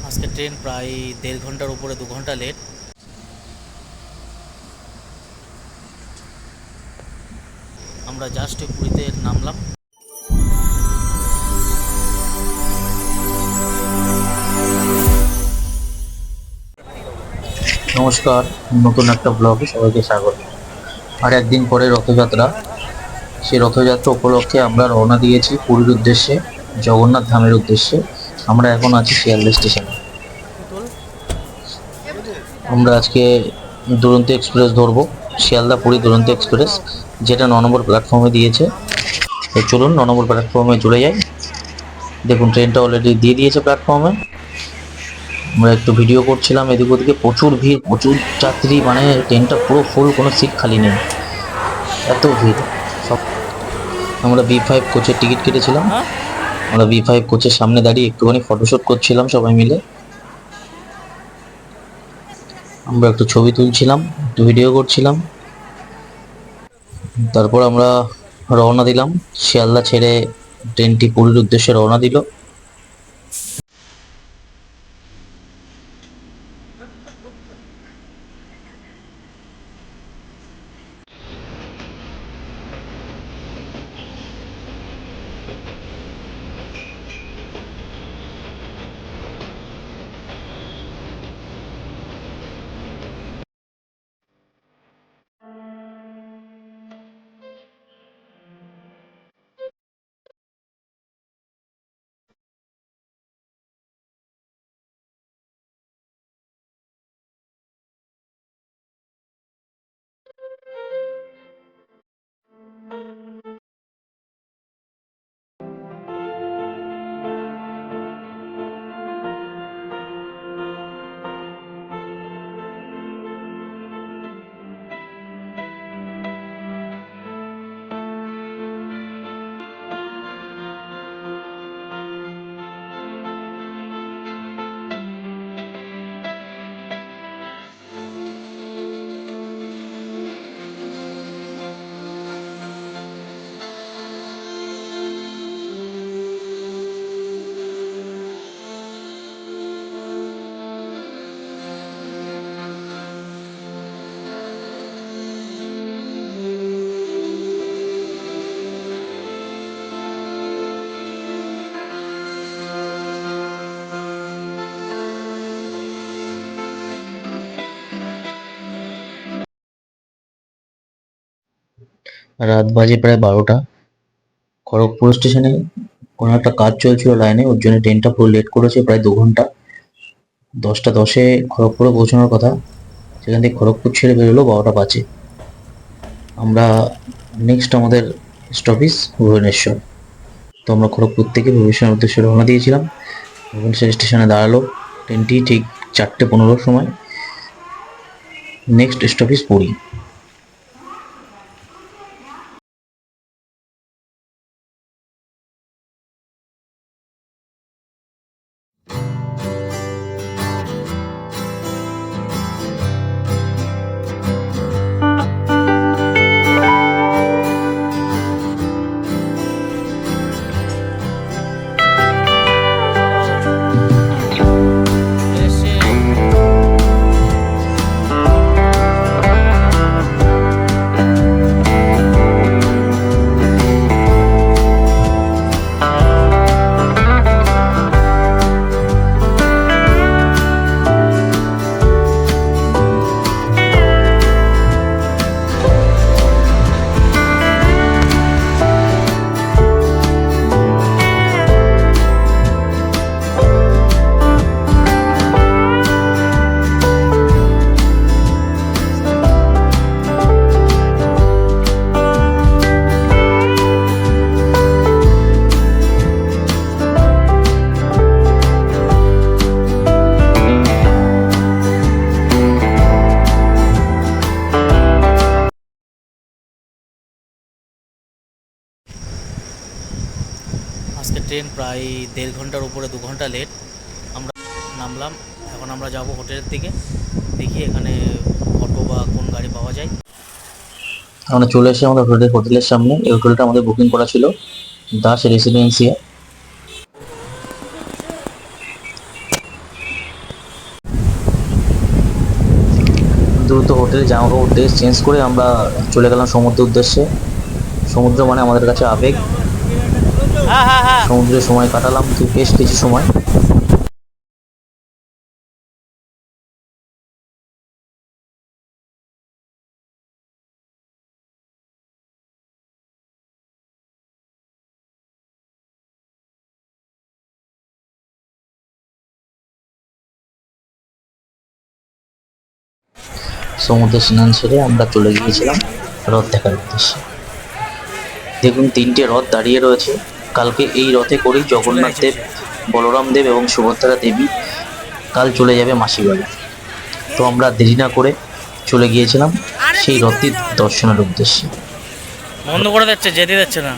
আজকে ট্রেন প্রায় 1.5 ঘন্টার উপরে, 2 ঘন্টা লেট। আমরা জাস্ট পুরীতে নামলাম। নমস্কার, নতুন একটা ব্লগে সবাইকে স্বাগত। আর একদিন পরে রথযাত্রা। সেই রথযাত্রা উপলক্ষে আমরা রওনা দিয়েছি পুরীর উদ্দেশ্যে, জগন্নাথ ধামের উদ্দেশ্যে। আমরা এখন আছি শিয়ালদা স্টেশনে। আমরা আজকে দুরন্ত এক্সপ্রেস ধরবো, শিয়ালদা পুরী দুরন্ত এক্সপ্রেস, যেটা 9 নম্বর প্ল্যাটফর্মে দিয়েছে। তো চলুন 9 নম্বর প্ল্যাটফর্মে চলে যাই। দেখুন ট্রেনটা অলরেডি দিয়ে দিয়েছে প্ল্যাটফর্মে। আমরা একটু ভিডিও করছিলাম, এদিক ওদিকে প্রচুর ভিড়, প্রচুর যাত্রী, মানে ট্রেনটা পুরো ফুল, কোনো সিট খালি নেই, এত ভিড়। সব আমরা B5 কোচের টিকিট কেটেছিলাম। আমরা B5 কোচের সামনে দাঁড়িয়ে একটুখানি ফটোশ্যুট করছিলাম সবাই মিলে। আমরা একটু ছবি তুলছিলাম, একটু ভিডিও করছিলাম। তারপর আমরা রওনা দিলাম। শিয়ালদা ছেড়ে ট্রেনটি পুরীর উদ্দেশ্যে রওনা দিল। রাত বাজে প্রায় 12টা। খড়গপুর স্টেশনে কোনো একটা কাজ চলছিল লাইনে, ওর জন্য ট্রেনটা পুরো লেট করেছে প্রায় 2 ঘন্টা। 10টা 10-এ খড়গপুরে পৌঁছানোর কথা, সেখান থেকে খড়গপুর ছেড়ে বেরোলো 12টা 5-এ। আমরা নেক্সট আমাদের স্টপেজ ভুবনেশ্বর। তো আমরা খড়গপুর থেকে ভুবনেশ্বরের উদ্দেশ্যে রওনা দিয়েছিলাম। ভুবনেশ্বর স্টেশনে দাঁড়ালো ট্রেনটি ঠিক 4টে 15-র সময়। Next stoppage Puri. আজকে ট্রেন প্রায় 1.5 ঘন্টার উপরে, 2 ঘন্টা লেট। আমরা নামলাম, এখন আমরা যাব হোটেলের দিকে। দেখি এখানে অটো বা কোন গাড়ি পাওয়া যায়। আমরা চলে এসে আমাদের হোটেলের সামনে। এই হোটেলটা আমাদের বুকিং করা ছিল। দাস রেসিডেন্সিয়া। দ্রুত হোটেলে জামা কাপড় ড্রেস চেঞ্জ করে আমরা চলে গেলাম সমুদ্রের উদ্দেশ্যে। সমুদ্র মানে আমাদের কাছে আবেগ। হ্যাঁ হ্যাঁ হ্যাঁ। সমুদ্রে সময় কাটালাম বেশ কিছু সময়। সমুদ্রে স্নান সেরে আমরা চলে গিয়েছিলাম রথ দেখার উদ্দেশ্যে। দেখুন 3টে রথ দাঁড়িয়ে রয়েছে। কালকে এই রথে করেই জগন্নাথ দেব, বলরাম দেব এবং সুভদ্রা দেবী কাল চলে যাবে মাসির বাড়ি। তো আমরা দেরি না করে চলে গিয়েছিলাম সেই রথটির দর্শনের উদ্দেশ্যে। বন্ধ করে দিচ্ছে, যেতে দিচ্ছে না।